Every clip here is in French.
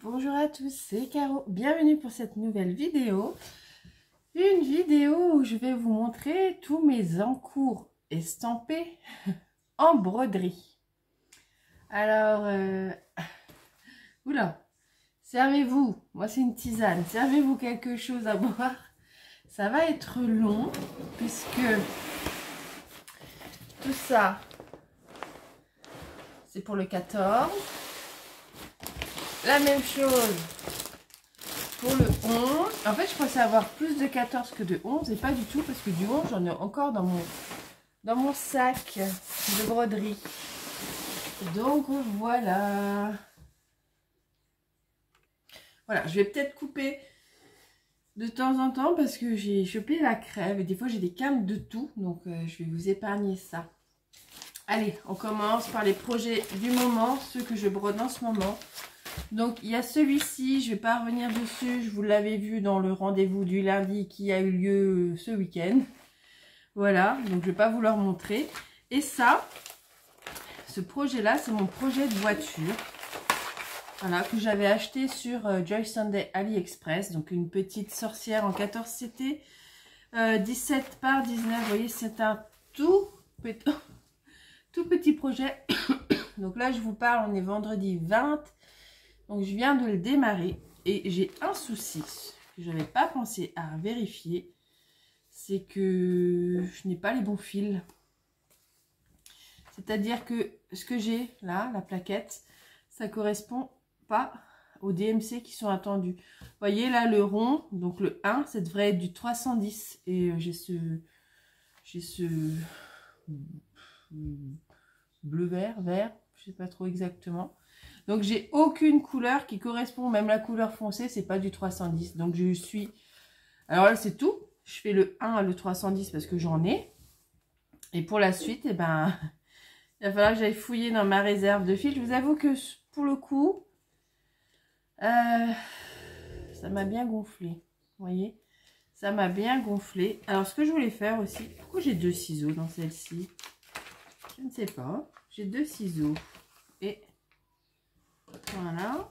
Bonjour à tous, c'est Caro. Bienvenue pour cette nouvelle vidéo. Une vidéo où je vais vous montrer tous mes encours estampés en broderie. Alors, oula, servez-vous, moi c'est une tisane, servez-vous quelque chose à boire. Ça va être long puisque tout ça, c'est pour le 14. La même chose pour le 11. En fait, je pensais avoir plus de 14 que de 11 et pas du tout parce que du 11, j'en ai encore dans mon sac de broderie. Donc voilà. Voilà, je vais peut-être couper de temps en temps parce que j'ai chopé la crève et des fois j'ai des cannes de tout. Donc je vais vous épargner ça. Allez, on commence par les projets du moment, ceux que je brode en ce moment. Donc il y a celui-ci, je ne vais pas revenir dessus, je vous l'avais vu dans le rendez-vous du lundi qui a eu lieu ce week-end. Voilà, donc je ne vais pas vous le montrer. Et ça, ce projet-là, c'est mon projet de voiture. Voilà, que j'avais acheté sur Joy Sunday AliExpress. Donc une petite sorcière en 14 CT, 17 par 19. Vous voyez, c'est un tout petit projet. Donc là, je vous parle, on est vendredi 20. Donc je viens de le démarrer et j'ai un souci que je n'avais pas pensé à vérifier, c'est que je n'ai pas les bons fils. C'est-à-dire que ce que j'ai là, la plaquette, ça correspond pas aux DMC qui sont attendus. Vous voyez là le rond, donc le 1, ça devrait être du 310 et j'ai ce bleu vert, je sais pas trop exactement. Donc j'ai aucune couleur qui correspond, même la couleur foncée, c'est pas du 310. Donc je suis... Alors là c'est tout. Je fais le 1 à le 310 parce que j'en ai. Et pour la suite, eh ben, il va falloir que j'aille fouiller dans ma réserve de fils. Je vous avoue que pour le coup, ça m'a bien gonflé. Vous voyez, ça m'a bien gonflé. Alors ce que je voulais faire aussi, pourquoi j'ai deux ciseaux dans celle-ci? Je ne sais pas. J'ai deux ciseaux. Et... voilà.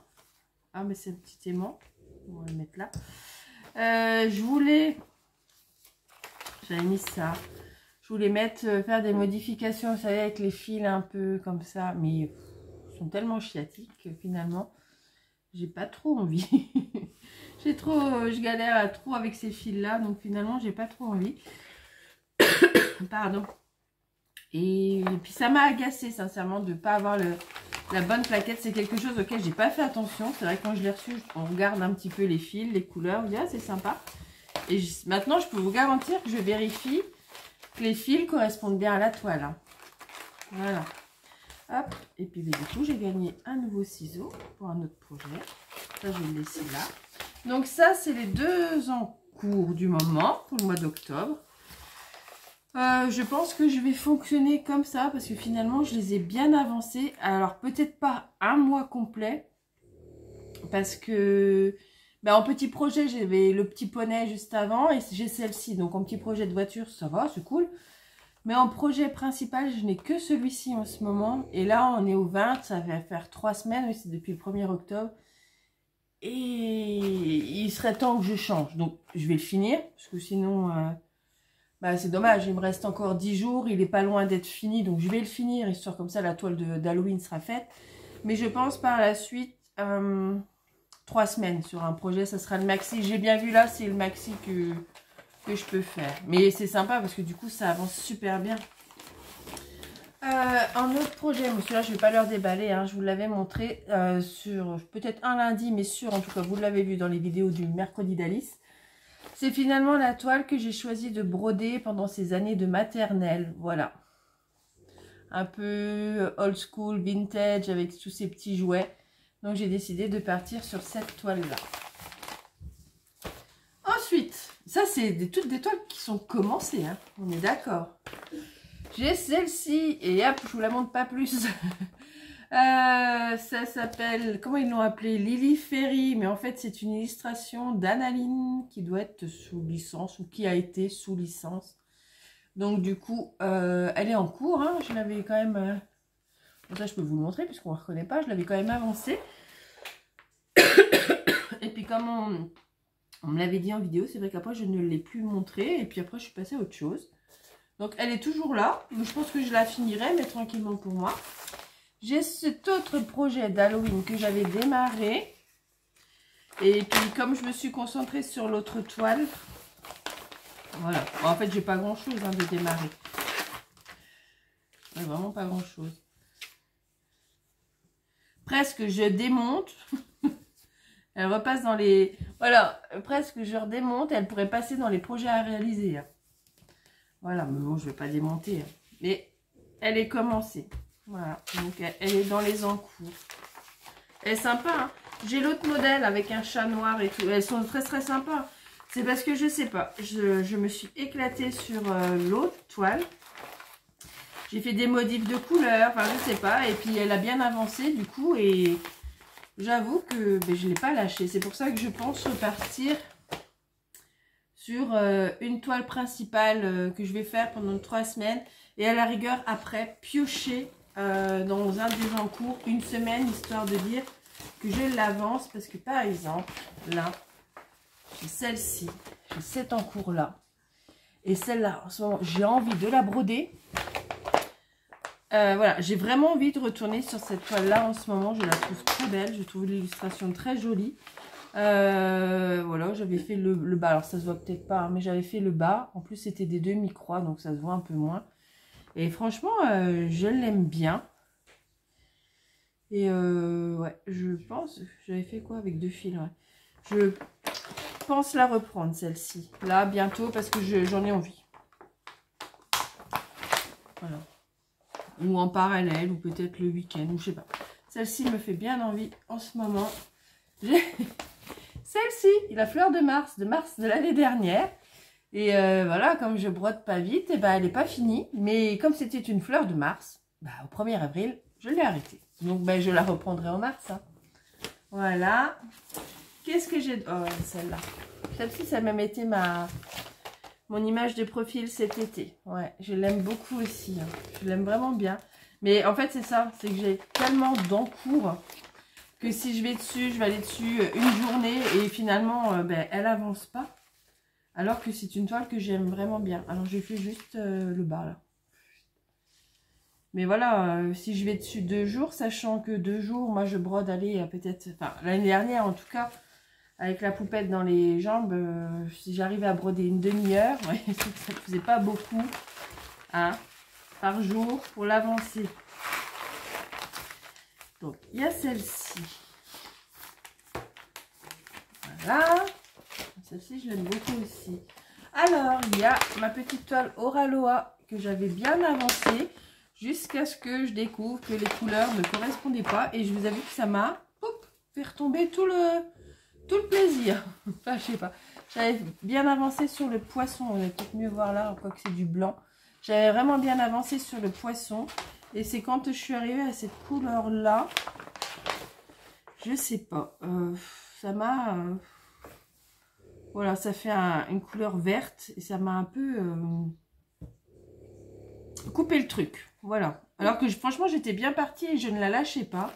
Ah, mais c'est un petit aimant. On va le mettre là. Je voulais... j'avais mis ça. Je voulais mettre, faire des modifications, vous savez, avec les fils un peu comme ça. Mais ils sont tellement chiatiques que finalement, j'ai pas trop envie. Je galère trop avec ces fils-là. Donc finalement, j'ai pas trop envie. Pardon. Et puis ça m'a agacé sincèrement de ne pas avoir la bonne plaquette. C'est quelque chose auquel j'ai pas fait attention. C'est vrai que quand je l'ai reçu, on regarde un petit peu les fils, les couleurs. On dit ah c'est sympa. Et maintenant je peux vous garantir que je vérifie que les fils correspondent bien à la toile. Hein. Voilà. Hop. Et puis du coup j'ai gagné un nouveau ciseau pour un autre projet. Ça je vais le laisser là. Donc ça c'est les deux en cours du moment pour le mois d'octobre. Je pense que je vais fonctionner comme ça parce que finalement je les ai bien avancés. Alors peut-être pas un mois complet parce que en petit projet j'avais le petit poney juste avant et j'ai celle-ci. Donc en petit projet de voiture ça va, c'est cool. Mais en projet principal je n'ai que celui-ci en ce moment. Et là on est au 20, ça va faire 3 semaines, oui, c'est depuis le 1er octobre. Et il serait temps que je change. Donc je vais le finir parce que sinon... c'est dommage, il me reste encore 10 jours, il n'est pas loin d'être fini, donc je vais le finir, histoire comme ça la toile d'Halloween sera faite. Mais je pense par la suite, 3 semaines sur un projet, ça sera le maxi. J'ai bien vu là, c'est le maxi que je peux faire. Mais c'est sympa parce que du coup, ça avance super bien. Un autre projet, mais celui-là, je ne vais pas leur déballer, hein, je vous l'avais montré sur peut-être un lundi, mais sûr, en tout cas, vous l'avez vu dans les vidéos du mercredi d'Alice. C'est finalement la toile que j'ai choisi de broder pendant ces années de maternelle. Voilà. Un peu old school, vintage, avec tous ces petits jouets. Donc j'ai décidé de partir sur cette toile-là. Ensuite, ça c'est toutes des toiles qui sont commencées. Hein, on est d'accord. J'ai celle-ci, et hop, je vous la montre pas plus. Ça s'appelle, comment ils l'ont appelé, Lily Ferry, mais en fait c'est une illustration d'Annaline qui doit être sous licence ou qui a été sous licence. Donc du coup, elle est en cours, hein. Je l'avais quand même, ça je peux vous le montrer puisqu'on ne reconnaît pas, je l'avais quand même avancée. comme on me l'avait dit en vidéo, c'est vrai qu'après je ne l'ai plus montré. Et puis après je suis passée à autre chose. Donc elle est toujours là. Mais je pense que je la finirai, mais tranquillement pour moi. J'ai cet autre projet d'Halloween que j'avais démarré. Et puis comme je me suis concentrée sur l'autre toile. Voilà. Bon, en fait j'ai pas grand chose de démarrer. Ouais, vraiment pas grand chose. Presque je démonte. Elle repasse dans les... Voilà, presque je redémonte. Elle pourrait passer dans les projets à réaliser. Voilà, mais bon, je ne vais pas démonter. Mais elle est commencée. Voilà, donc elle est dans les encours. Elle est sympa, hein. J'ai l'autre modèle avec un chat noir et tout. Elles sont très très sympas. C'est parce que je sais pas. Je me suis éclatée sur l'autre toile. J'ai fait des modifs de couleurs. Enfin, je sais pas. Et puis elle a bien avancé du coup. Et j'avoue que je ne l'ai pas lâché. C'est pour ça que je pense repartir sur une toile principale que je vais faire pendant 3 semaines. Et à la rigueur, après, piocher dans un des encours une semaine, histoire de dire que je l'avance. Parce que par exemple, là, j'ai celle-ci, j'ai cet encours-là. Et celle-là, en ce moment, j'ai envie de la broder. Voilà, j'ai vraiment envie de retourner sur cette toile-là en ce moment. Je la trouve très belle, je trouve l'illustration très jolie. Voilà, j'avais fait le bas, alors ça se voit peut-être pas, hein, mais j'avais fait le bas. En plus, c'était des demi-croix, donc ça se voit un peu moins. Et franchement, je l'aime bien. Et ouais, je pense, j'avais fait quoi avec 2 fils, ouais. Je pense la reprendre, celle-ci. Là, bientôt, parce que j'en ai envie. Voilà. Ou en parallèle, ou peut-être le week-end, ou je sais pas. Celle-ci me fait bien envie en ce moment. Celle-ci, la fleur de mars de l'année dernière. Et voilà, comme je brode pas vite, et elle n'est pas finie. Mais comme c'était une fleur de mars, au 1er avril, je l'ai arrêtée. Donc je la reprendrai en mars. Hein. Voilà. Qu'est-ce que j'ai... Oh, celle-là. Celle-ci, ça m'a même été mon image de profil cet été. Ouais, je l'aime beaucoup aussi. Hein. Je l'aime vraiment bien. Mais en fait, c'est ça. C'est que j'ai tellement d'encours que si je vais dessus, je vais aller dessus une journée. Et finalement, elle avance pas. Alors que c'est une toile que j'aime vraiment bien. Alors, j'ai fait juste le bas, là. Mais voilà, si je vais dessus 2 jours, sachant que 2 jours, moi, je brode, allez, peut-être... Enfin, l'année dernière, en tout cas... Avec la poupette dans les jambes, si j'arrivais à broder une demi-heure, ouais, ça ne faisait pas beaucoup hein, par jour pour l'avancer. Donc, il y a celle-ci. Voilà. Celle-ci, je l'aime beaucoup aussi. Alors, il y a ma petite toile Oraloa que j'avais bien avancée jusqu'à ce que je découvre que les couleurs ne correspondaient pas. Et je vous avoue que ça m'a fait retomber tout le plaisir. Enfin, je sais pas. J'avais bien avancé sur le poisson. On va peut-être mieux voir là, quoique c'est du blanc. J'avais vraiment bien avancé sur le poisson. Et c'est quand je suis arrivée à cette couleur-là, je sais pas. Ça m'a... voilà, ça fait une couleur verte. Et ça m'a un peu coupé le truc. Voilà. Alors que franchement, j'étais bien partie et je ne la lâchais pas.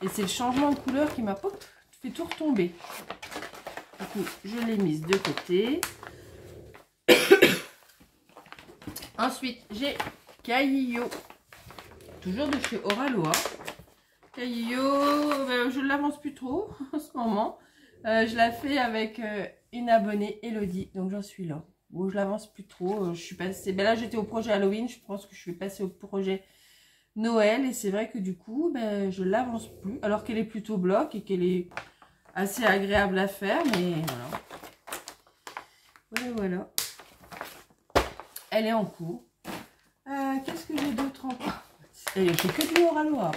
Et c'est le changement de couleur qui m'a fait tout retomber. Du coup, je l'ai mise de côté. Ensuite, j'ai Caillio. Toujours de chez Oraloa. Caillio, je ne l'avance plus trop en ce moment. Je la fais avec une abonnée, Elodie. Donc, j'en suis là. Bon, je l'avance plus trop. Je suis passée... là, j'étais au projet Halloween. Je pense que je vais passer au projet Noël. Et c'est vrai que du coup, je l'avance plus. Alors qu'elle est plutôt bloc et qu'elle est assez agréable à faire. Mais voilà. Voilà. Elle est en cours. Qu'est-ce que j'ai d'autre encore? Il n'y a que du Oraloa.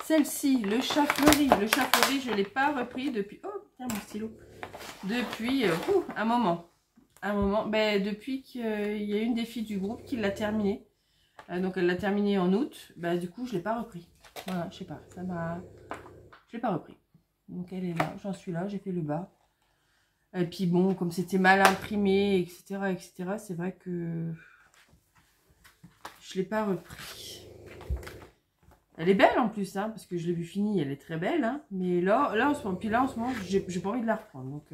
Celle-ci, le chat fleuri. Le chat fleuri, je ne l'ai pas repris depuis... Oh, tiens mon stylo. Depuis un moment. Depuis qu'il y a une des filles du groupe qui l'a terminé. Donc elle l'a terminé en août. Du coup, je ne l'ai pas repris. Voilà, je sais pas. Je ne l'ai pas repris. Donc elle est là. J'en suis là. J'ai fait le bas. Et puis bon, comme c'était mal imprimé, etc., c'est vrai que je ne l'ai pas repris. Elle est belle en plus, hein, parce que je l'ai vue finie, elle est très belle. Hein, mais là, en ce moment, puis là, en ce moment, j'ai pas envie de la reprendre. Donc,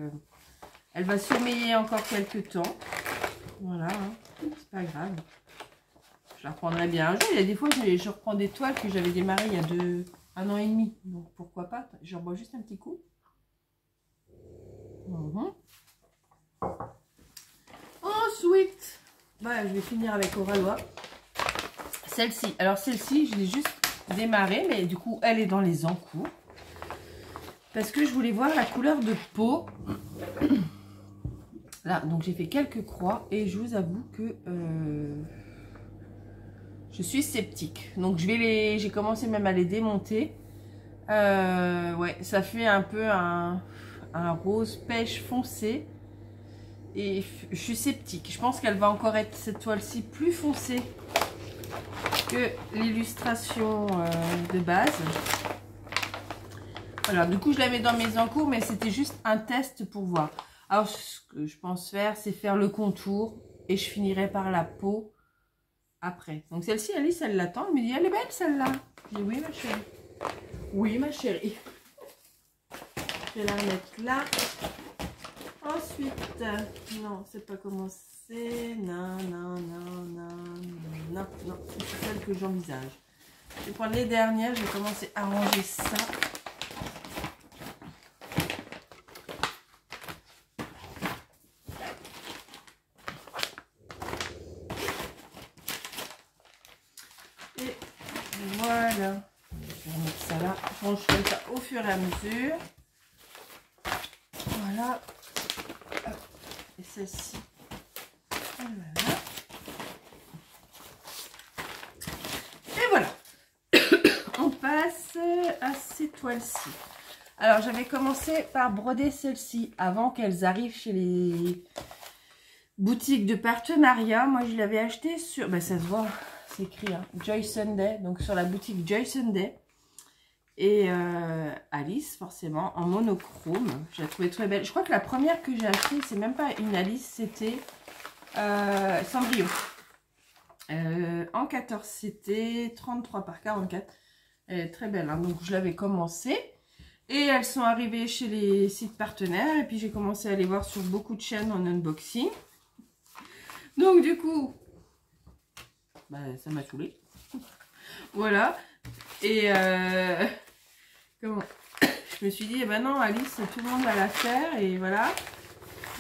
elle va sommeiller encore quelques temps. Voilà, hein, c'est pas grave. Je la reprendrai bien un jour. Il y a des fois, je reprends des toiles que j'avais démarrées il y a 1 an et demi. Donc, pourquoi pas. Je rebois juste un petit coup. Ensuite, voilà, je vais finir avec Oralois. Celle-ci. Alors, celle-ci, je l'ai juste démarrée, mais du coup, elle est dans les encours. Parce que je voulais voir la couleur de peau. Là, donc j'ai fait quelques croix et je vous avoue que je suis sceptique. Donc j'ai commencé même à les démonter. Ouais, ça fait un peu un rose pêche foncé. Et je suis sceptique. Je pense qu'elle va encore être cette toile-ci plus foncée que l'illustration de base. Voilà, du coup je la mets dans mes encours, mais c'était juste un test pour voir. Alors ce que je pense faire, c'est faire le contour et je finirai par la peau après. Donc celle-ci, Alice, elle l'attend. Elle me dit, elle est belle celle-là. Je dis, oui ma chérie. Oui ma chérie. Je vais la mettre là. Ensuite, non, c'est pas commencé. Non, c'est celle que j'envisage. Je vais prendre les dernières, j'ai commencé à ranger ça. Et voilà. Je vais remettre ça là. Je range ça au fur et à mesure. Voilà. Et celle-ci. Voilà. Et voilà. On passe à ces toiles-ci. Alors, j'avais commencé par broder celle-ci avant qu'elles arrivent chez les boutiques de partenariat. Moi, je l'avais acheté sur... Ben, ça se voit, c'est écrit, hein, Joy Sunday. Donc, sur la boutique Joy Sunday. Et Alice, forcément, en monochrome. Je la trouvais très belle. Je crois que la première que j'ai achetée, c'est même pas une Alice, c'était Cendrillon. En 14, c'était 33 par 44. Elle est très belle, hein. Donc je l'avais commencé. Et elles sont arrivées chez les sites partenaires. Et puis j'ai commencé à les voir sur beaucoup de chaînes en unboxing. Donc du coup, bah, ça m'a saoulée. Voilà. Et comment je me suis dit, eh ben non, Alice, tout le monde va la faire. Et voilà.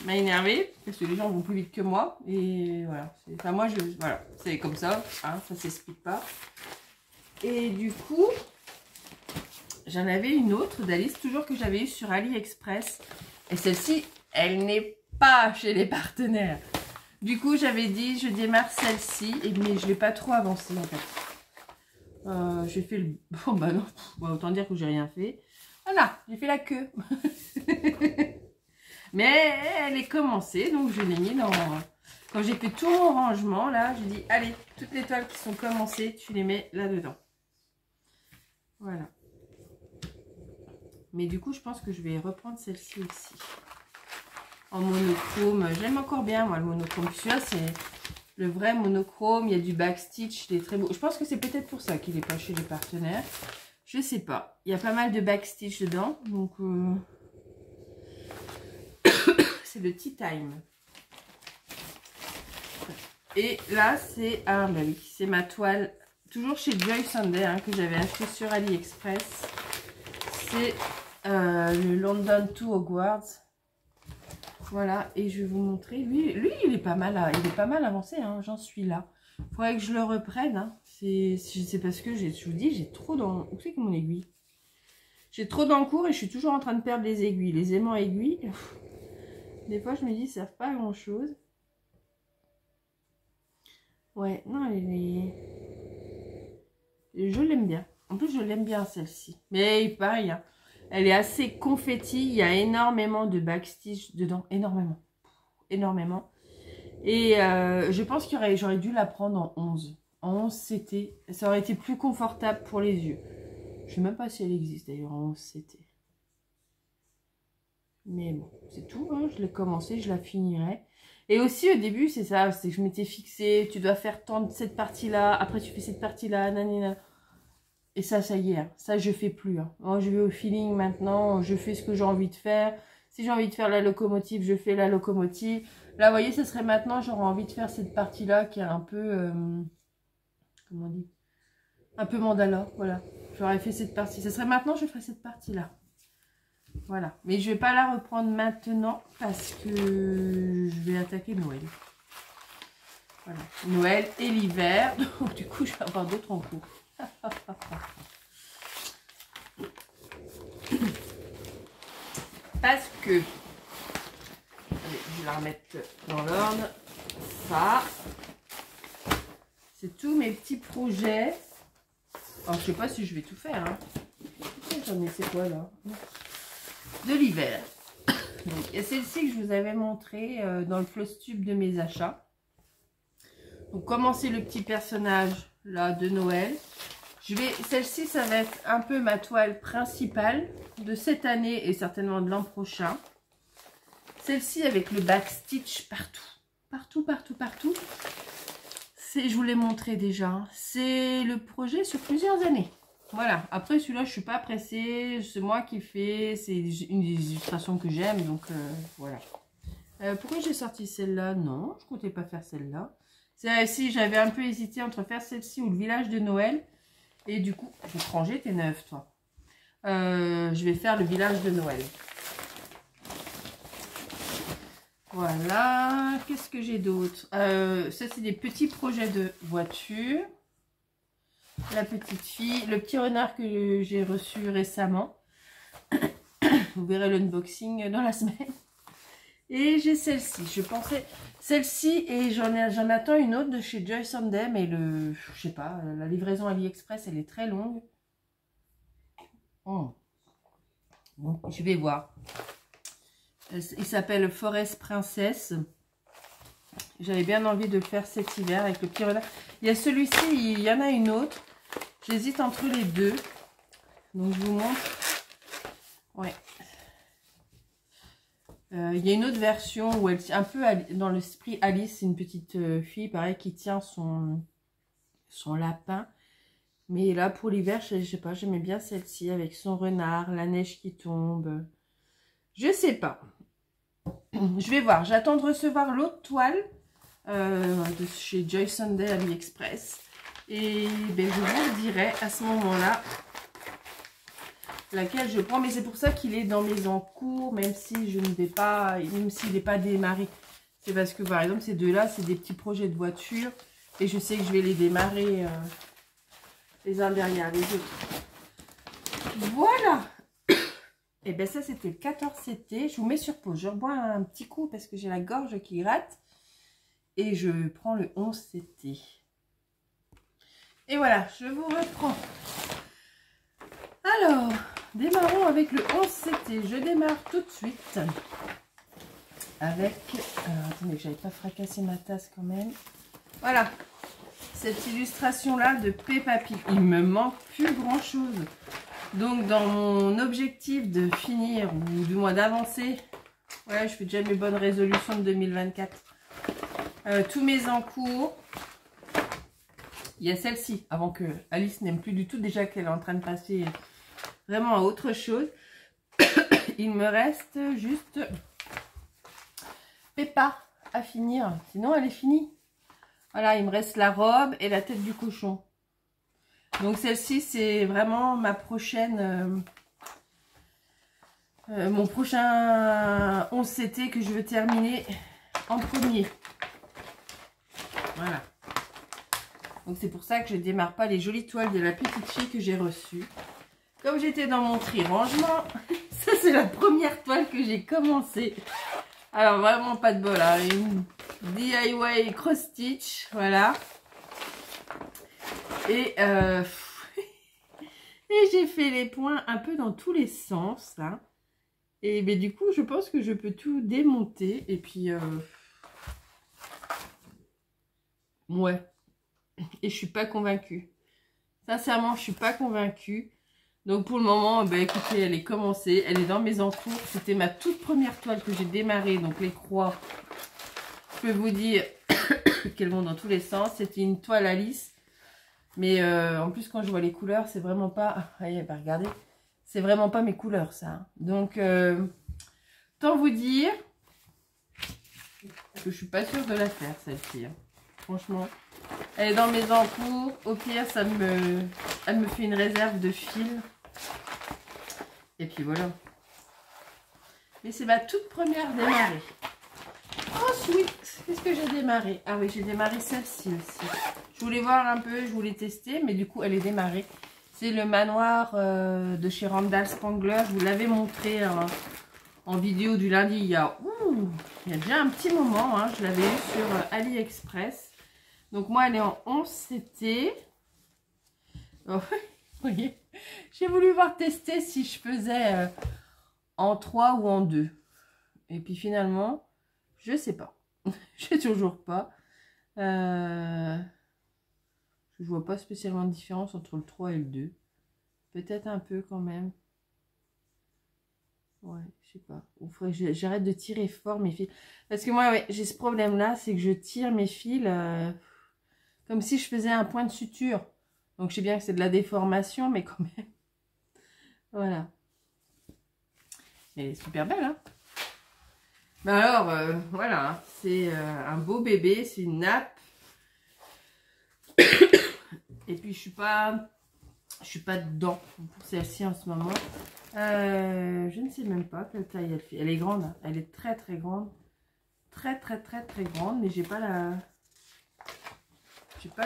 M'a énervée parce que les gens vont plus vite que moi. Et voilà. Enfin, moi, voilà. C'est comme ça. Hein, ça s'explique pas. Et du coup, j'en avais une autre d'Alice, toujours que j'avais eue sur AliExpress. Et celle-ci, elle n'est pas chez les partenaires. Du coup, j'avais dit, je démarre celle-ci. Mais je ne l'ai pas trop avancée, en fait. J'ai fait le... Bon, bah non. Bah, autant dire que j'ai rien fait. Voilà, j'ai fait la queue. Mais elle est commencée, donc je l'ai mis dans... Quand j'ai fait tout mon rangement, là, j'ai dit, allez, toutes les toiles qui sont commencées, tu les mets là-dedans. Voilà. Mais du coup, je pense que je vais reprendre celle-ci aussi. En monochrome. J'aime encore bien, moi, le monochrome. Celui-là, c'est le vrai monochrome. Il y a du backstitch. Il est très beau. Je pense que c'est peut-être pour ça qu'il n'est pas chez les partenaires. Je sais pas. Il y a pas mal de backstitch dedans. Donc, c'est le Tea Time. Et là, c'est... Ah, bah oui, c'est ma toile. Toujours chez Joy Sunday, hein, que j'avais acheté sur AliExpress. C'est le London to Hogwarts. Voilà, et je vais vous montrer. Lui il est pas mal, avancé, hein, j'en suis là. Il faudrait que je le reprenne. Hein. C'est parce que, je vous dis, j'ai trop dans... Où c'est que mon aiguille? J'ai trop d'encours et je suis toujours en train de perdre les aiguilles. Les aimants aiguilles, des fois je me dis, ça ne servent pas à grand chose. Ouais, non, je l'aime bien. En plus, je l'aime bien celle-ci. Mais pareil, hein, elle est assez confetti. Il y a énormément de backstitch dedans. Énormément. Énormément. Et je pense que j'aurais dû la prendre en 11. En 11, ça aurait été plus confortable pour les yeux. Je ne sais même pas si elle existe d'ailleurs en 11 CT. Mais bon, c'est tout. Hein, je l'ai commencé, je la finirai. Et aussi au début, c'est ça, c'est que je m'étais fixée, tu dois faire tant de cette partie-là, après tu fais cette partie-là, nanana. Et ça y est, hein. Ça je fais plus. Hein. Moi, je vais au feeling maintenant, je fais ce que j'ai envie de faire. Si j'ai envie de faire la locomotive, je fais la locomotive. Là, vous voyez, ce serait maintenant, j'aurais envie de faire cette partie-là qui est un peu... comment on dit? Un peu mandala, voilà. J'aurais fait cette partie. Ce serait maintenant, je ferais cette partie-là. Voilà. Mais je vais pas la reprendre maintenant parce que je vais attaquer Noël. Voilà. Noël et l'hiver. Donc, du coup, je vais avoir d'autres en cours. Parce que... Allez, je vais la remettre dans l'ordre. Ça. C'est tous mes petits projets. Alors, je sais pas si je vais tout faire. Hein. J'en ai, c'est quoi là? De l'hiver. Il y a celle-ci que je vous avais montré dans le Flosstube de mes achats. Donc, commencer le petit personnage là de Noël. Celle-ci, ça va être un peu ma toile principale de cette année et certainement de l'an prochain. Celle-ci avec le backstitch partout. Partout, partout, partout. Je vous l'ai montré déjà. C'est le projet sur plusieurs années. Voilà. Après, celui-là, je suis pas pressée. C'est moi qui fais. C'est une des illustrations que j'aime. Donc, voilà. Pourquoi j'ai sorti celle-là? Non, je comptais pas faire celle-là. Si j'avais un peu hésité entre faire celle-ci ou le village de Noël. Et du coup, je vais te ranger, t'es neuf, toi. Je vais faire le village de Noël. Voilà. Qu'est-ce que j'ai d'autre? Ça, c'est des petits projets de voiture. La petite fille. Le petit renard que j'ai reçu récemment. Vous verrez l'unboxing dans la semaine. Et j'ai celle-ci. Je pensais... Celle-ci, et j'en attends une autre de chez Joy Sunday. Mais je sais pas, la livraison AliExpress, elle est très longue. Oh. Bon, je vais voir. Il s'appelle Forest Princess. J'avais bien envie de le faire cet hiver avec le petit renard. Il y a celui-ci, il y en a une autre. J'hésite entre les deux. Donc je vous montre. Ouais. Il y a une autre version où elle un peu dans l'esprit Alice. C'est une petite fille, pareil, qui tient son lapin. Mais là, pour l'hiver, je sais pas, j'aimais bien celle-ci avec son renard, la neige qui tombe. Je sais pas. Je vais voir. J'attends de recevoir l'autre toile de chez Joy Sunday AliExpress. Et ben, je vous dirai à ce moment-là laquelle je prends. Mais c'est pour ça qu'il est dans mes encours, même si je ne vais pas, même s'il n'est pas démarré. C'est parce que par exemple, ces deux-là, c'est des petits projets de voiture. Et je sais que je vais les démarrer les uns derrière les autres. Voilà. Et bien ça, c'était le 14 CT. Je vous mets sur pause. Je rebois un petit coup parce que j'ai la gorge qui gratte. Et je prends le 11 CT. Et voilà, je vous reprends. Alors, démarrons avec le 11 CT. Je démarre tout de suite. Avec... attendez, que j'avais pas fracassé ma tasse quand même. Voilà. Cette illustration-là de Peppa Pig. Il me manque plus grand-chose. Donc, dans mon objectif de finir, ou du moins d'avancer, ouais, je fais déjà mes bonnes résolutions de 2024. Tous mes encours. Il y a celle-ci, avant que Alice n'aime plus du tout, déjà qu'elle est en train de passer vraiment à autre chose. Il me reste juste Peppa à finir. Sinon, elle est finie. Voilà, il me reste la robe et la tête du cochon. Donc celle-ci, c'est vraiment ma prochaine, mon prochain 11 CT que je veux terminer en premier. Voilà. Donc c'est pour ça que je ne démarre pas les jolies toiles de la petite fille que j'ai reçue. Comme j'étais dans mon tri rangement, ça c'est la première toile que j'ai commencé. Alors vraiment pas de bol, hein. Une DIY cross stitch, voilà. Et, et j'ai fait les points un peu dans tous les sens, là. Et mais du coup, je pense que je peux tout démonter. Et puis, ouais. Et je suis pas convaincue. Sincèrement, je suis pas convaincue. Donc pour le moment, bah, écoutez, elle est commencée. Elle est dans mes encours. C'était ma toute première toile que j'ai démarrée. Donc les croix, je peux vous dire qu'elles vont dans tous les sens. C'était une toile Alice. Mais en plus, quand je vois les couleurs, c'est vraiment pas... Allez, bah, regardez. C'est vraiment pas mes couleurs, ça. Hein. Donc, tant vous dire que je suis pas sûre de la faire, celle-ci. Hein. Franchement. Elle est dans mes encours. Au pire, elle me fait une réserve de fil. Et puis voilà. Mais c'est ma toute première démarrée. Ensuite, qu'est-ce que j'ai démarré? Ah oui, j'ai démarré celle-ci aussi. Je voulais voir un peu, je voulais tester, mais du coup, elle est démarrée. C'est le manoir de chez Randall Spangler. Je vous l'avais montré en vidéo du lundi il y a déjà un petit moment. Hein, je l'avais eu sur AliExpress. Donc moi, elle est en 11 CT. Oh, vous voyez, j'ai voulu voir tester si je faisais en 3 ou en 2. Et puis finalement, je sais pas. Je sais toujours pas. Je vois pas spécialement de différence entre le 3 et le 2. Peut-être un peu quand même. Ouais, je sais pas. Il faudrait que j'arrête de tirer fort mes fils. Parce que moi, ouais, j'ai ce problème-là, c'est que je tire mes fils comme si je faisais un point de suture. Donc, je sais bien que c'est de la déformation, mais quand même. Voilà. Elle est super belle, hein. Ben alors, voilà. Hein, c'est un beau bébé, c'est une nappe. Et puis, je suis pas dedans pour celle-ci en ce moment. Je ne sais même pas quelle taille elle fait. Elle est grande, hein. Elle est très très grande. Très grande, mais j'ai pas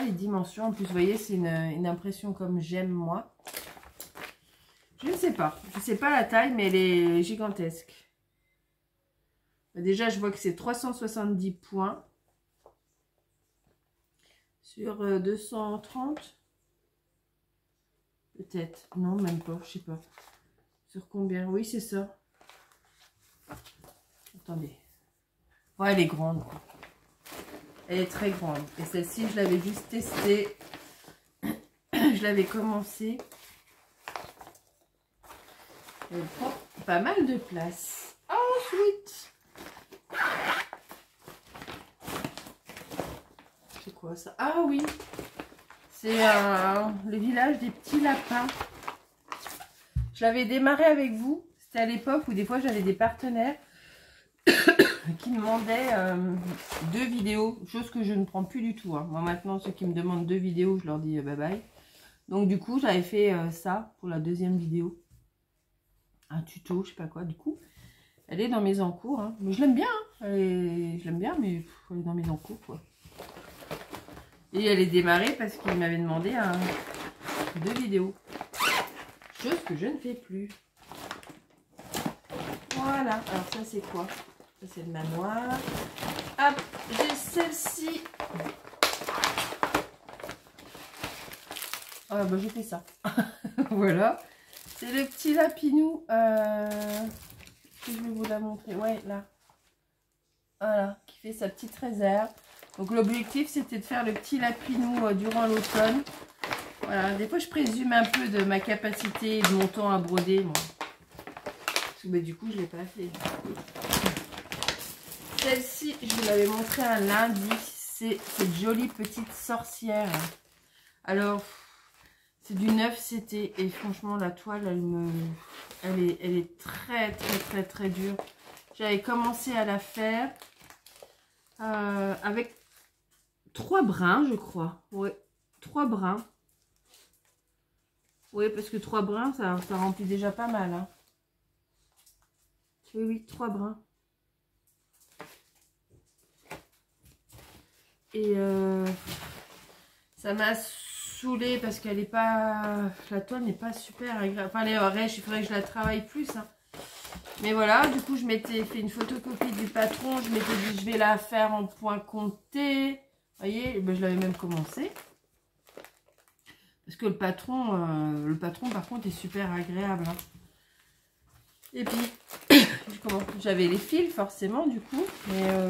les dimensions. En plus, vous voyez, c'est une impression comme j'aime moi. Je ne sais pas. Je ne sais pas la taille, mais elle est gigantesque. Déjà, je vois que c'est 370 points. Sur 230. Peut-être. Non, même pas. Je sais pas. Sur combien? Oui, c'est ça. Attendez. Ouais, elle est grande. Elle est très grande. Et celle-ci, je l'avais juste testée. Je l'avais commencé. Elle prend pas mal de place. Ensuite. C'est quoi ça? Ah oui. C'est le village des petits lapins. Je l'avais démarré avec vous. C'était à l'époque où des fois j'avais des partenaires qui me demandaient 2 vidéos. Chose que je ne prends plus du tout. Hein. Moi maintenant, ceux qui me demandent 2 vidéos, je leur dis bye bye. Donc du coup, j'avais fait ça pour la 2e vidéo. Un tuto, je sais pas quoi. Du coup, elle est dans mes encours. Hein. Mais je l'aime bien. Hein. Je l'aime bien, mais elle est dans mes encours, quoi. Et elle est démarrée parce qu'il m'avait demandé 2 vidéos. Chose que je ne fais plus. Voilà. Alors ça c'est quoi? Ça c'est le manoir. Hop, j'ai celle-ci. Ah bah j'ai fait ça. Voilà. C'est le petit lapinou. Je vais vous la montrer. Ouais, là. Voilà. Qui fait sa petite réserve. Donc l'objectif c'était de faire le petit lapinou durant l'automne. Voilà, des fois je présume un peu de ma capacité et de mon temps à broder. Bon. Mais du coup je ne l'ai pas fait. Celle-ci, je vous l'avais montré un lundi. C'est cette jolie petite sorcière. Alors, c'est du 9 CT. Et franchement la toile, elle est très dure. J'avais commencé à la faire avec 3 brins, je crois. Ouais, 3 brins. Oui, parce que 3 brins, ça remplit déjà pas mal. Hein. Oui, 3 brins. Et ça m'a saoulée parce qu'elle n'est pas... La toile n'est pas super agréable. Enfin, les oreilles, il faudrait que je la travaille plus. Hein. Mais voilà, du coup, je m'étais fait une photocopie du patron. Je m'étais dit, je vais la faire en point compté. Vous voyez, ben, je l'avais même commencé. Parce que le patron par contre est super agréable. Hein. Et puis, j'avais les fils forcément du coup. Mais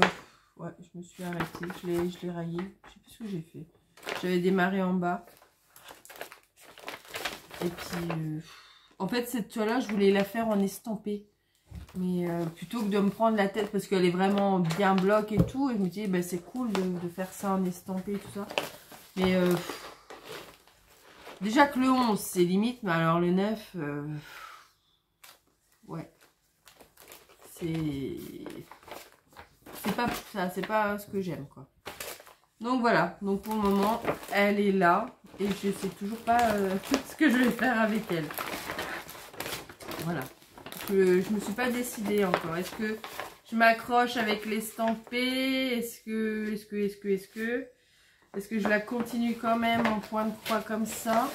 ouais, je me suis arrêtée. Je l'ai rayé. Je sais plus ce que j'ai fait. J'avais démarré en bas. Et puis, en fait, cette toile-là, je voulais la faire en estampé. Mais plutôt que de me prendre la tête parce qu'elle est vraiment bien bloc et tout. Et je me dis, bah, c'est cool de faire ça en estampé et tout ça. Mais... Déjà que le 11, c'est limite, mais alors le 9, ouais. C'est pas ça, c'est pas ce que j'aime, quoi. Donc voilà, donc pour le moment, elle est là. Et je sais toujours pas ce que je vais faire avec elle. Voilà. Je me suis pas décidée encore. Est-ce que je m'accroche avec l'estampé? Est-ce que je la continue quand même en point de croix comme ça?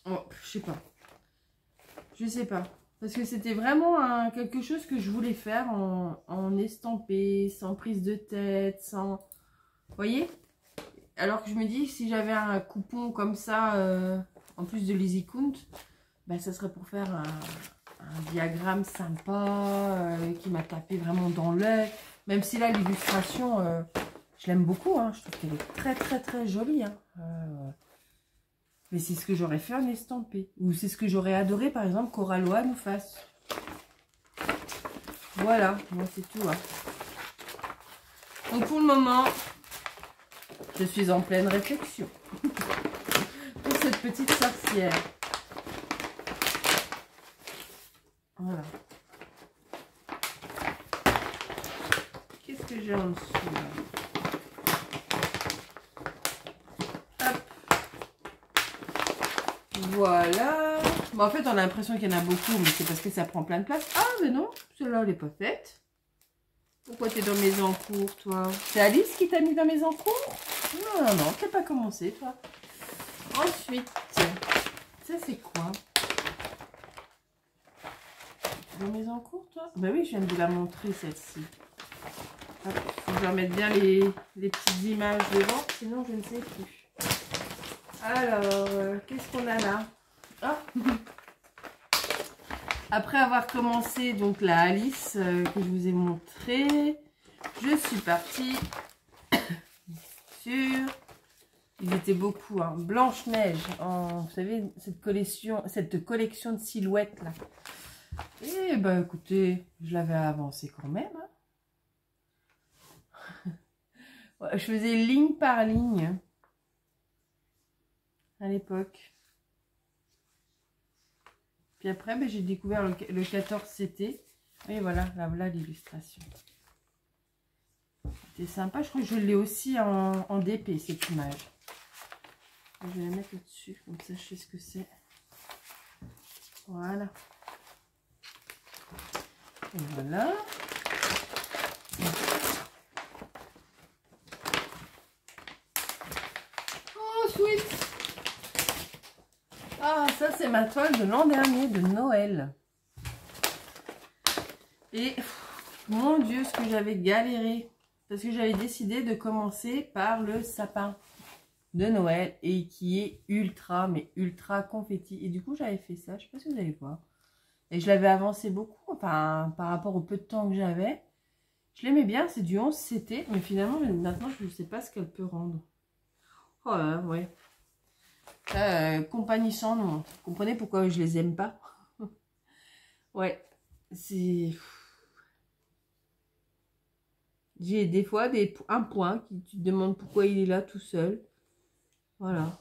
Oh, je sais pas. Je sais pas. Parce que c'était vraiment quelque chose que je voulais faire en estampé, sans prise de tête, sans... Vous voyez? Alors que je me dis, si j'avais un coupon comme ça, en plus de l'EasyCount, ben, ça serait pour faire un diagramme sympa, qui m'a tapé vraiment dans l'œil. Même si là, l'illustration, je l'aime beaucoup. Hein. Je trouve qu'elle est très, très, très jolie. Hein. Mais c'est ce que j'aurais fait en estampé. Ou c'est ce que j'aurais adoré, par exemple, qu'Oraloa nous fasse. Voilà, moi c'est tout. Hein. Donc pour le moment, je suis en pleine réflexion. Pour cette petite sorcière. Voilà. Qu'est-ce que j'ai en dessous là? Voilà. Bon, en fait, on a l'impression qu'il y en a beaucoup, mais c'est parce que ça prend plein de place. Ah, mais non, celle-là, elle n'est pas faite. Pourquoi tu es dans mes encours, toi? C'est Alice qui t'a mis dans mes encours? Non, non, non, t'as pas commencé, toi. Ensuite, ça, c'est quoi? Dans mes encours, toi? Ben oui, je viens de vous la montrer, celle-ci. Faut que je remette bien les petites images devant, sinon je ne sais plus. Alors, qu'est-ce qu'on a là? Ah. Après avoir commencé donc la Alice que je vous ai montré, je suis partie sur, ils étaient beaucoup, hein, Blanche-Neige, vous savez, cette collection de silhouettes là. Et ben écoutez, je l'avais avancé quand même. Hein. Ouais, je faisais ligne par ligne à l'époque. Puis après, ben, j'ai découvert le 14 CT. Et voilà, là, voilà l'illustration. C'était sympa. Je crois que je l'ai aussi en DP, cette image. Je vais la mettre au-dessus, comme ça je sais ce que c'est. Voilà. Et voilà. Oh, sweet! Ah, ça c'est ma toile de l'an dernier, de Noël. Et, mon Dieu, ce que j'avais galéré. Parce que j'avais décidé de commencer par le sapin de Noël. Et qui est ultra, mais ultra confetti. Et du coup, j'avais fait ça. Je sais pas si vous allez voir. Et je l'avais avancé beaucoup. Enfin, par rapport au peu de temps que j'avais. Je l'aimais bien. C'est du 11 CT. Mais finalement, maintenant, je ne sais pas ce qu'elle peut rendre. Oh là, ouais. Compagnie sans nom. Vous comprenez pourquoi je les aime pas? Ouais. C'est... J'ai des fois un point qui tu te demandes pourquoi il est là tout seul. Voilà.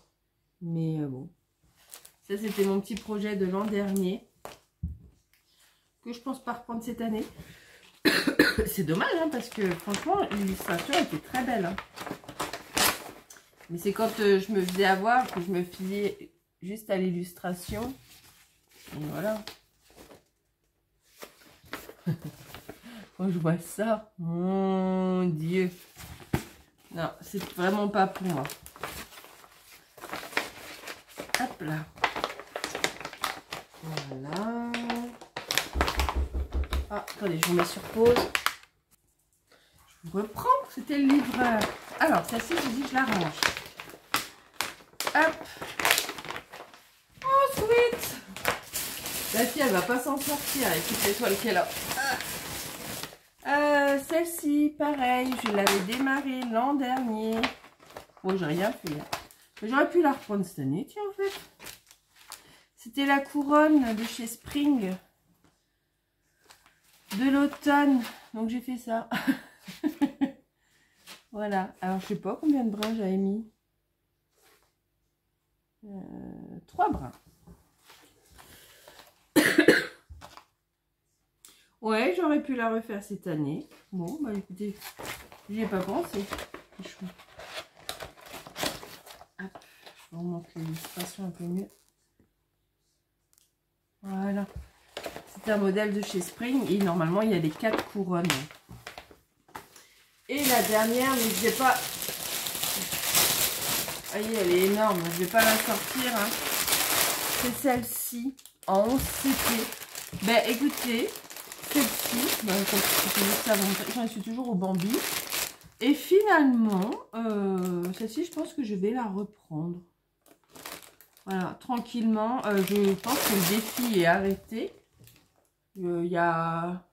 Mais bon. Ça, c'était mon petit projet de l'an dernier. Que je pense pas reprendre cette année. C'est dommage, hein, parce que franchement, l'illustration était très belle. Hein. Mais c'est quand je me faisais avoir que je me fiais juste à l'illustration. Et voilà. Quand je vois ça, mon Dieu. Non, c'est vraiment pas pour moi. Hop là. Voilà. Ah, attendez, je vous mets sur pause. Je vous reprends, c'était le livreur. Alors, celle-ci, je dis, je la range. Hop. Oh, sweet. La fille, elle va pas s'en sortir avec toutes les toiles qu'elle a. Celle-ci, pareil, je l'avais démarrée l'an dernier. Bon, j'ai rien fait. J'aurais pu la reprendre cette année, tiens, en fait. C'était la couronne de chez Spring. De l'automne. Donc, j'ai fait ça. Voilà. Alors, je sais pas combien de brins j'avais mis. 3 brins. Ouais, j'aurais pu la refaire cette année. Bon, bah écoutez, j'y ai pas pensé. Hop, je vous montre l'illustration un peu mieux. Voilà. C'est un modèle de chez Spring et normalement il y a les 4 couronnes. Et la dernière, mais je vais pas... Voyez, elle est énorme, je vais pas la sortir. Hein. C'est celle-ci en 11 CP. Ben écoutez, celle-ci, j'en suis toujours au Bambi. Et finalement, celle-ci, je pense que je vais la reprendre. Voilà, tranquillement. Je pense que le défi est arrêté. Il y a...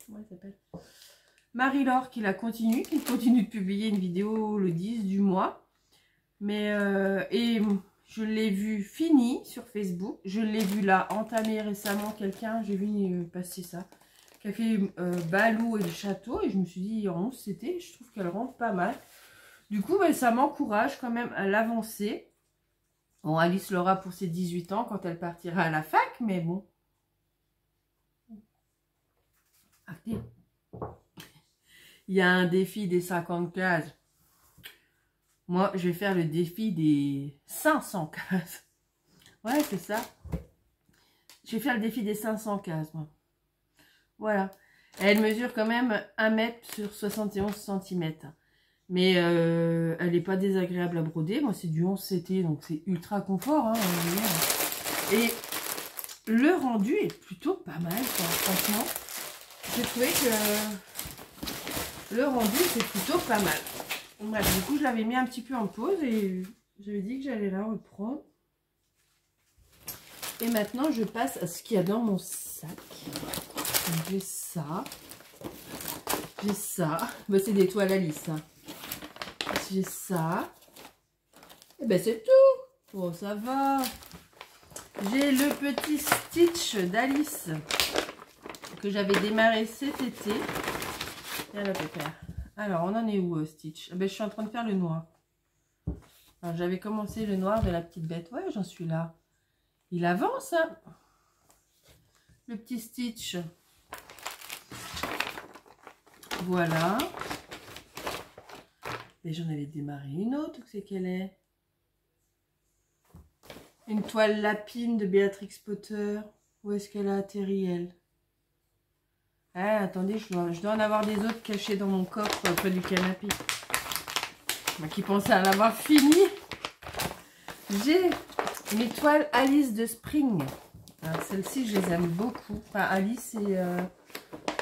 Comment elle s'appelle? Marie-Laure qui continue de publier une vidéo le 10 du mois. Mais, et je l'ai vu fini sur Facebook. Je l'ai vu là entamé récemment quelqu'un, j'ai vu passer ça, qui a fait Balou et le château. Et je me suis dit, en 11 c'était, je trouve qu'elle rentre pas mal. Du coup, bah, ça m'encourage quand même à l'avancer. Bon, Alice l'aura pour ses 18 ans quand elle partira à la fac, mais bon. Arrêtez. Il y a un défi des 50 cases. Moi, je vais faire le défi des 500 cases. Ouais, c'est ça. Je vais faire le défi des 500 cases, moi. Voilà. Elle mesure quand même 1 mètre sur 71 cm. Mais elle n'est pas désagréable à broder. Moi, c'est du 11 CT, donc c'est ultra confort. Hein, et le rendu est plutôt pas mal, quoi. Franchement, j'ai trouvé que le rendu était plutôt pas mal. Bref, du coup, je l'avais mis un petit peu en pause et j'avais dit que j'allais la reprendre. Et maintenant, je passe à ce qu'il y a dans mon sac. J'ai ça. J'ai ça. Bah, c'est des toiles Alice. Hein. J'ai ça. Et ben c'est tout. Bon, ça va. J'ai le petit Stitch d'Alice que j'avais démarré cet été. Viens la pépère. Alors, on en est où, Stitch? Ben, je suis en train de faire le noir. J'avais commencé le noir de la petite bête. Ouais, j'en suis là. Il avance, hein. Le petit Stitch. Voilà. Et j'en avais démarré une autre. C'est quelle est? Une toile lapine de Béatrix Potter. Où est-ce qu'elle a atterri, elle? Ah, attendez, je dois en avoir des autres cachés dans mon coffre près du canapé. Moi qui pensais à l'avoir fini. J'ai mes toiles Alice de Spring. Celles-ci, je les aime beaucoup. Enfin, Alice et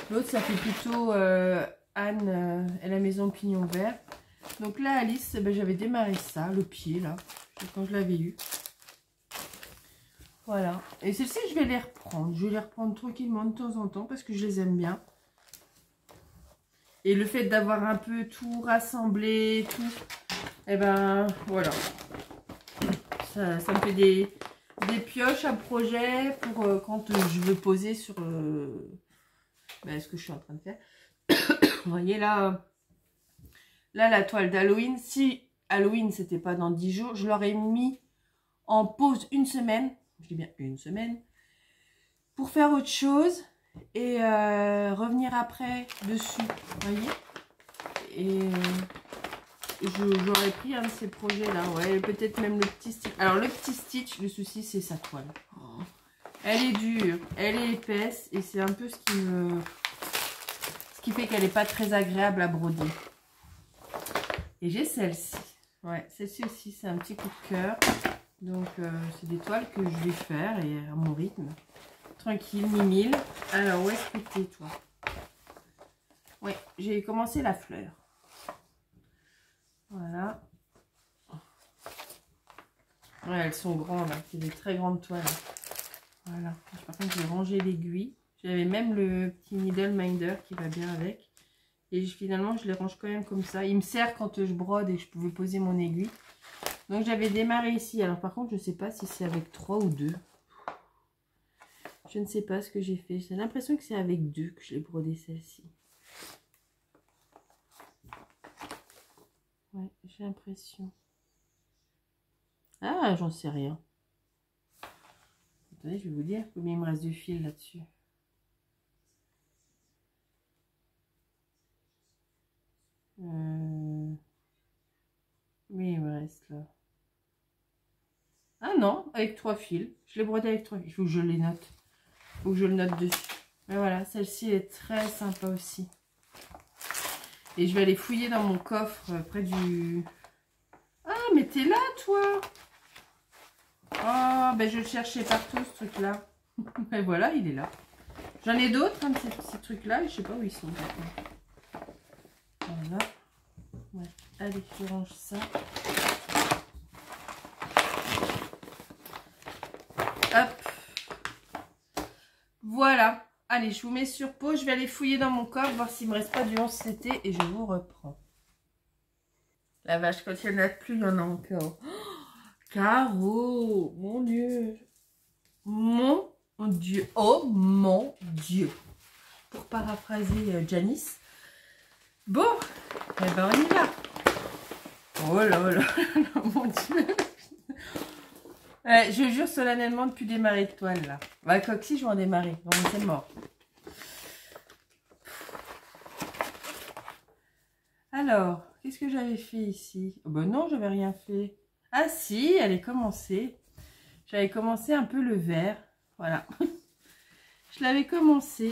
l'autre, ça fait plutôt Anne et la maison pignon vert. Donc là, Alice, ben, j'avais démarré ça, le pied, là, quand je l'avais eu. Voilà. Et celles-ci, je vais les reprendre. Je vais les reprendre tranquillement de temps en temps parce que je les aime bien. Et le fait d'avoir un peu tout rassemblé, tout, et ben voilà. Ça me fait des pioches à projet pour quand je veux poser sur ce que je suis en train de faire. Vous voyez là, la toile d'Halloween. Si Halloween, c'était pas dans 10 jours, je l'aurais mis en pause une semaine. Je dis bien une semaine, pour faire autre chose et revenir après dessus, vous voyez. Et j'aurais pris un de ces projets là, ouais, peut-être même le petit Stitch. Alors le petit Stitch, le souci c'est sa toile. Elle est dure, elle est épaisse et c'est un peu ce qui fait qu'elle n'est pas très agréable à broder. Et j'ai celle-ci, ouais, celle-ci aussi c'est un petit coup de cœur. Donc, c'est des toiles que je vais faire et à mon rythme. Tranquille, mimile. Alors, où est-ce que t'es, toi? Oui, j'ai commencé la fleur. Voilà. Ouais, elles sont grandes. Hein. C'est des très grandes toiles. Voilà. Par contre, j'ai rangé l'aiguille. J'avais même le petit needle minder qui va bien avec. Et finalement, je les range quand même comme ça. Il me sert quand je brode et que je pouvais poser mon aiguille. Donc j'avais démarré ici. Alors par contre, je ne sais pas si c'est avec 3 ou 2. Je ne sais pas ce que j'ai fait. J'ai l'impression que c'est avec 2 que je l'ai brodé celle-ci. Ouais, j'ai l'impression. Ah, j'en sais rien. Attendez, je vais vous dire combien il me reste de fil là-dessus. Oui, il me reste là. Ah non, avec 3 fils. Je l'ai brodé avec 3 fils. Il faut que je les note. Il faut que je le note dessus. Mais voilà, celle-ci est très sympa aussi. Et je vais aller fouiller dans mon coffre près du... Ah, mais t'es là, toi! Oh, ben je le cherchais partout, ce truc-là. Et voilà, il est là. J'en ai d'autres, hein, ces trucs-là, et je sais pas où ils sont. Voilà. Ouais. Allez, je range ça. Hop. Voilà. Allez, je vous mets sur pause. Je vais aller fouiller dans mon coffre, voir s'il me reste pas du 11CT et je vous reprends. La vache, quand il n'y en a plus, il y en a encore. Oh, Caro, mon Dieu. Mon Dieu. Oh mon Dieu. Pour paraphraser Janice. Bon, eh ben on y va. Oh là là, mon Dieu. Je jure solennellement de ne plus démarrer de toile là. Bah, Coxy, je vais en démarrer. Non, mais c'est mort. Alors, qu'est-ce que j'avais fait ici? Oh, ben non, j'avais rien fait. Ah si, elle est commencée. J'avais commencé un peu le vert. Voilà. Je l'avais commencé.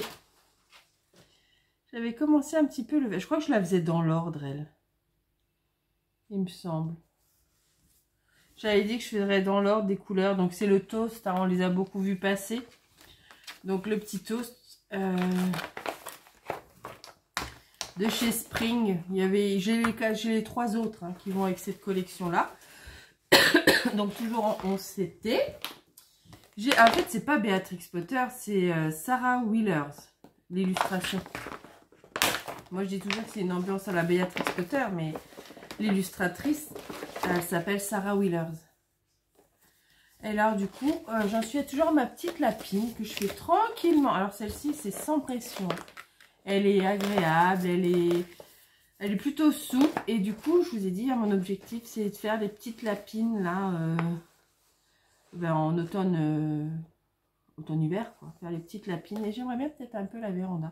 J'avais commencé un petit peu le vert. Je crois que je la faisais dans l'ordre, elle. Il me semble. J'avais dit que je ferais dans l'ordre des couleurs. Donc c'est le toast, hein, on les a beaucoup vus passer. Donc le petit toast de chez Spring. Il y avait, j'ai les 3 autres hein, qui vont avec cette collection là. Donc toujours en 11CT. En fait c'est pas Béatrix Potter, c'est Sarah Wheelers, l'illustration. Moi je dis toujours que c'est une ambiance à la Béatrix Potter, mais l'illustratrice elle s'appelle Sarah Wheelers. Et alors du coup j'en suis à toujours ma petite lapine que je fais tranquillement. Alors celle-ci c'est sans pression, elle est agréable, elle est plutôt souple. Et du coup je vous ai dit mon objectif c'est de faire des petites lapines là en automne hiver quoi, faire les petites lapines. Et j'aimerais bien peut-être un peu la véranda,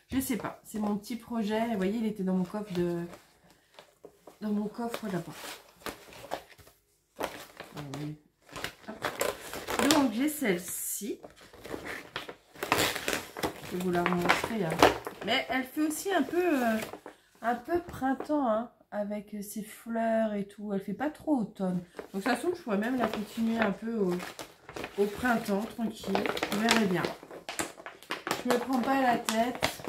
je sais pas, c'est mon petit projet. Vous voyez, il était dans mon coffre là-bas. Donc j'ai celle-ci, je vais vous la remontrer hein. Mais elle fait aussi un peu printemps hein, avec ses fleurs et tout. Elle fait pas trop automne. Donc de toute façon je pourrais même la continuer un peu au printemps tranquille, vous verrez bien. Je me prends pas la tête.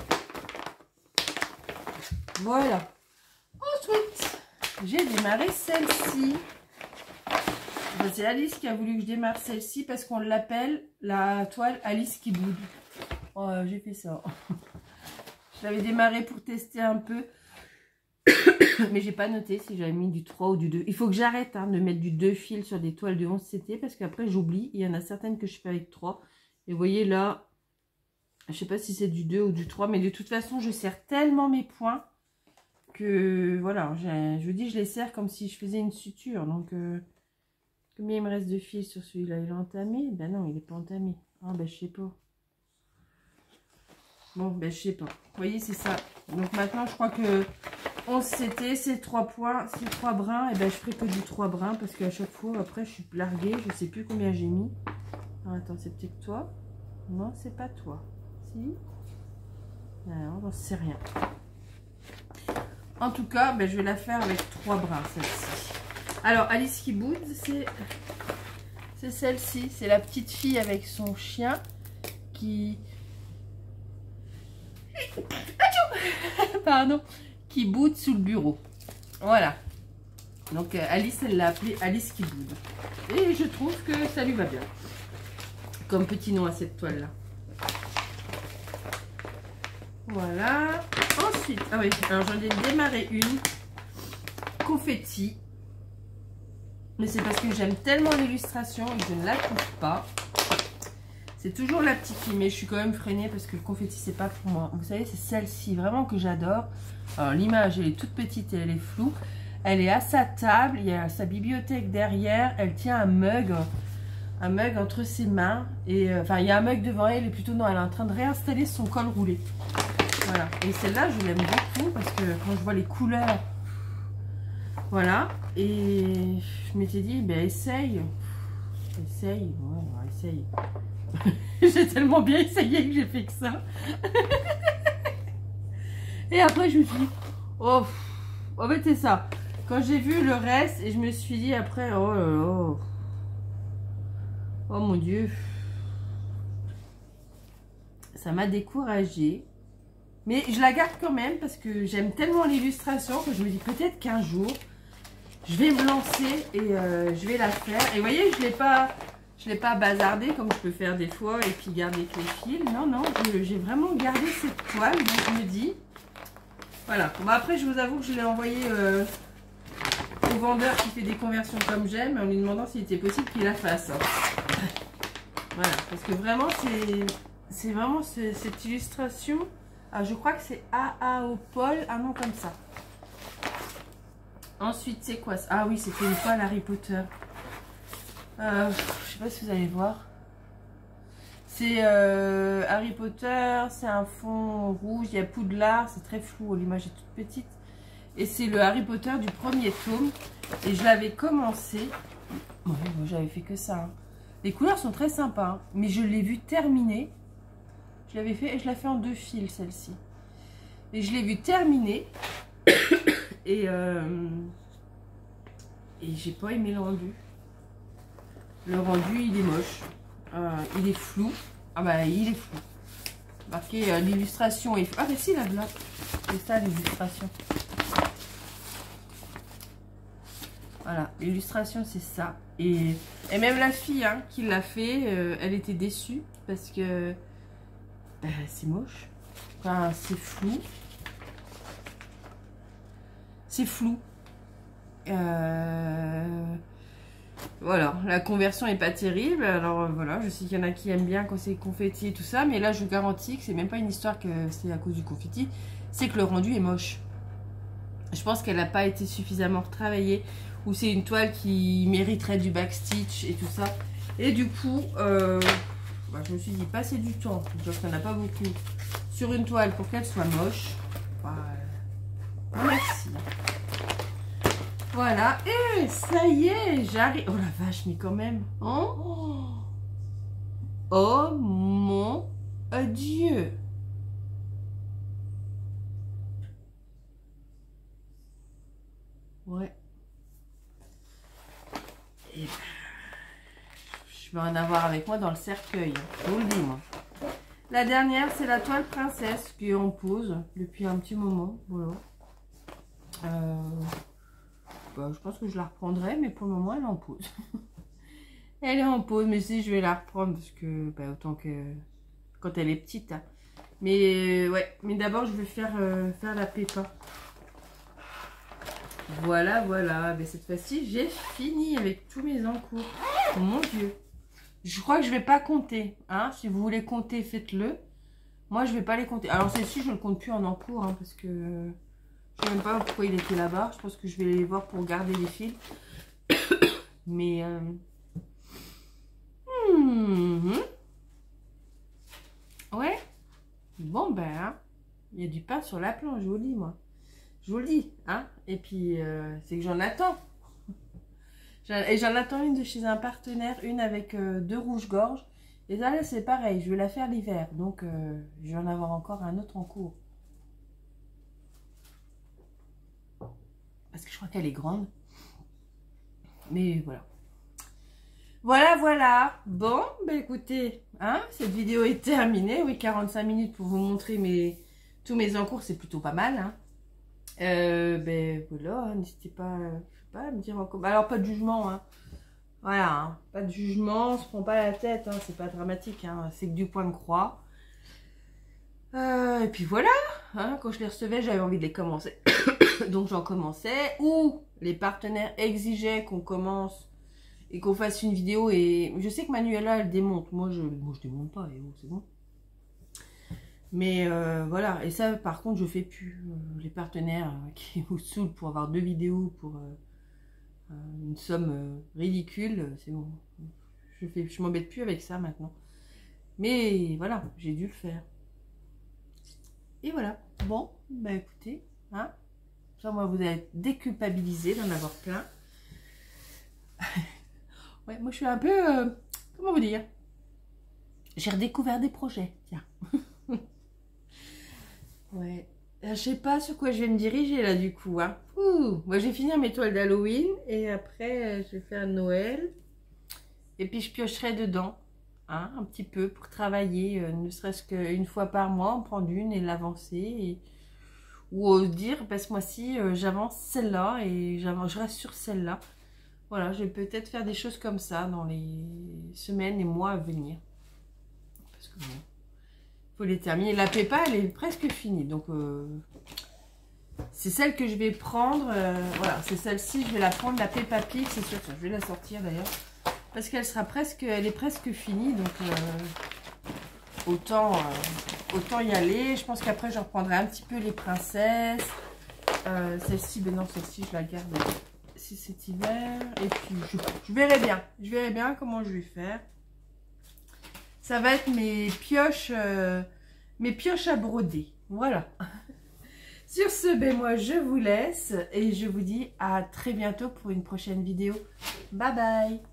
Voilà. Ensuite j'ai démarré celle-ci. C'est Alice qui a voulu que je démarre celle-ci parce qu'on l'appelle la toile Alice qui boude. Oh, j'ai fait ça. Je l'avais démarré pour tester un peu. Mais j'ai pas noté si j'avais mis du 3 ou du 2. Il faut que j'arrête hein, de mettre du 2 fils sur des toiles de 11CT parce qu'après j'oublie. Il y en a certaines que je fais avec 3. Et vous voyez là, je sais pas si c'est du 2 ou du 3. Mais de toute façon, je serre tellement mes points que voilà. Je vous dis, je les serre comme si je faisais une suture. Donc... combien il me reste de fils sur celui-là? Il est entamé? Ben non, il n'est pas entamé. Ah ben je sais pas. Bon, ben je sais pas. Vous voyez, c'est ça. Donc maintenant, je crois que 11CT, c'est 3 points, c'est 3 brins. Et ben je ferai que du 3 brins parce qu'à chaque fois, après, je suis larguée. Je sais plus combien j'ai mis. Ah, attends, c'est peut-être toi? Non, c'est pas toi. Si? Non, j'en sais rien. En tout cas, ben, je vais la faire avec 3 brins, celle-ci. Alors, Alice qui boude, c'est celle-ci. C'est la petite fille avec son chien qui... Pardon. Qui boude sous le bureau. Voilà. Donc, Alice, elle l'a appelée Alice qui boude. Et je trouve que ça lui va bien. Comme petit nom à cette toile-là. Voilà. Ensuite, ah oui, alors j'en ai démarré une. Confetti. Mais c'est parce que j'aime tellement l'illustration et que je ne la trouve pas. C'est toujours la petite fille, mais je suis quand même freinée parce que le confetti, c'est pas pour moi. Vous savez, c'est celle-ci vraiment que j'adore. Alors l'image, elle est toute petite et elle est floue. Elle est à sa table, il y a sa bibliothèque derrière, elle tient un mug entre ses mains. Et enfin, il y a un mug devant elle, et plutôt non, elle est en train de réinstaller son col roulé. Voilà, et celle-là, je l'aime beaucoup parce que quand je vois les couleurs, voilà. Et je m'étais dit, ben essaye, ouais, essaye. J'ai tellement bien essayé que j'ai fait que ça. Et après, je me suis dit, oh, en fait, c'est ça. Quand j'ai vu le reste, et je me suis dit après, oh là là, oh mon Dieu, ça m'a découragée. Mais je la garde quand même parce que j'aime tellement l'illustration que je me dis peut-être qu'un jour, je vais me lancer et je vais la faire. Et vous voyez, je l'ai pas bazardé comme je peux faire des fois et puis garder que les fils. Non, non, j'ai vraiment gardé cette toile. Donc je me dis, voilà. Bon, après, je vous avoue que je l'ai envoyé au vendeur qui fait des conversions comme j'aime en lui demandant s'il était possible qu'il la fasse. Voilà, parce que vraiment, c'est vraiment cette illustration. Ah, je crois que c'est A.A. au Paul, un nom comme ça. Ensuite, c'est quoi ça? Ah oui, c'était une toile Harry Potter. Je sais pas si vous allez voir. C'est Harry Potter, c'est un fond rouge, il y a Poudlard, c'est très flou, l'image est toute petite. Et c'est le Harry Potter du premier tome. Et je l'avais commencé. Ouais, moi j'avais fait que ça. Hein. Les couleurs sont très sympas, hein, mais je l'ai vu terminer. Je l'avais fait et je l'ai fait en 2 fils celle-ci. Et je l'ai vu terminer. Et j'ai pas aimé le rendu. Le rendu il est moche. Il est flou. Ah bah il est flou. Marqué l'illustration est... Ah mais si là, là. C'est ça l'illustration. Voilà, l'illustration c'est ça. Et même la fille hein, qui l'a fait, elle était déçue parce que c'est moche. Enfin, c'est flou. C'est flou. Voilà, la conversion est pas terrible. Alors voilà, je sais qu'il y en a qui aiment bien quand c'est confetti et tout ça. Mais là, je vous garantis que c'est même pas une histoire que c'est à cause du confetti. C'est que le rendu est moche. Je pense qu'elle n'a pas été suffisamment retravaillée. Ou c'est une toile qui mériterait du backstitch et tout ça. Et du coup, je me suis dit, passer du temps, donc il n'y en a pas beaucoup, sur une toile pour qu'elle soit moche. Merci. Voilà, et ça y est, j'arrive. Oh la vache, mais quand même. Oh, oh mon Dieu. Ouais. Et je vais en avoir avec moi dans le cercueil. Je vous le dis, moi. La dernière, c'est la toile princesse qui est en pause depuis un petit moment. Voilà. Je pense que je la reprendrai, mais pour le moment, elle est en pause. Elle est en pause, mais si je vais la reprendre parce que autant que quand elle est petite. Hein. Mais ouais, mais d'abord, je vais faire la Peppa. Voilà, voilà. Mais cette fois-ci, j'ai fini avec tous mes encours. Oh, mon Dieu. Je crois que je vais pas compter. Hein. Si vous voulez compter, faites-le. Moi, je vais pas les compter. Alors, celle-ci, je ne le compte plus en encours. Hein, parce que je ne sais même pas pourquoi il était là-bas. Je pense que je vais les voir pour garder les fils. Mais... ouais. Bon, ben, il y a du pain sur la planche, je vous le dis, moi. Je vous le dis, hein. Et puis, c'est que j'en attends. Et j'en attends une de chez un partenaire, une avec 2 rouges-gorges. Et là, c'est pareil, je vais la faire l'hiver. Donc, je vais en avoir encore un autre en cours. Parce que je crois qu'elle est grande. Mais voilà. Voilà, voilà. Bon, ben écoutez, hein, cette vidéo est terminée. Oui, 45 minutes pour vous montrer tous mes encours, c'est plutôt pas mal. Hein. Ben voilà, n'hésitez pas, à me dire encore. Alors, pas de jugement, hein. Voilà, hein, pas de jugement, on se prend pas la tête, hein, c'est pas dramatique, hein, c'est que du point de croix. Et puis voilà, hein, quand je les recevais, j'avais envie de les commencer. Donc j'en commençais, ou les partenaires exigeaient qu'on commence et qu'on fasse une vidéo. Et je sais que Manuela, elle démonte. Moi, je démonte pas, c'est bon. Mais voilà, et ça par contre je fais plus. Les partenaires qui vous saoulent pour avoir 2 vidéos pour une somme ridicule, c'est bon. Je m'embête plus avec ça maintenant. Mais voilà, j'ai dû le faire. Et voilà. Bon, bah écoutez, hein, ça moi vous allez déculpabiliser d'en avoir plein. Ouais, moi je suis un peu, comment vous dire, j'ai redécouvert des projets, tiens. Ouais, je sais pas sur quoi je vais me diriger là du coup, hein. Moi j'ai fini mes toiles d'Halloween et après je vais faire Noël. Et puis je piocherai dedans, hein, un petit peu pour travailler, ne serait-ce qu'une fois par mois, en prendre une et l'avancer. Ou dire, bah, ce mois-ci, j'avance celle-là et je reste sur celle-là. Voilà, je vais peut-être faire des choses comme ça dans les semaines et mois à venir. Parce que bon, faut les terminer. La Peppa, elle est presque finie. Donc, c'est celle que je vais prendre. Voilà, c'est celle-ci, je vais la prendre, la Peppa Pig. C'est sûr, je vais la sortir d'ailleurs. Parce qu'elle sera presque, elle est presque finie. Donc, autant y aller. Je pense qu'après, je reprendrai un petit peu les princesses. Celle-ci, ben non, celle-ci, je la garde. C'est cet hiver. Et puis, je verrai bien. Je verrai bien comment je vais faire. Ça va être mes pioches à broder. Voilà. Sur ce, ben moi, je vous laisse. Et je vous dis à très bientôt pour une prochaine vidéo. Bye bye.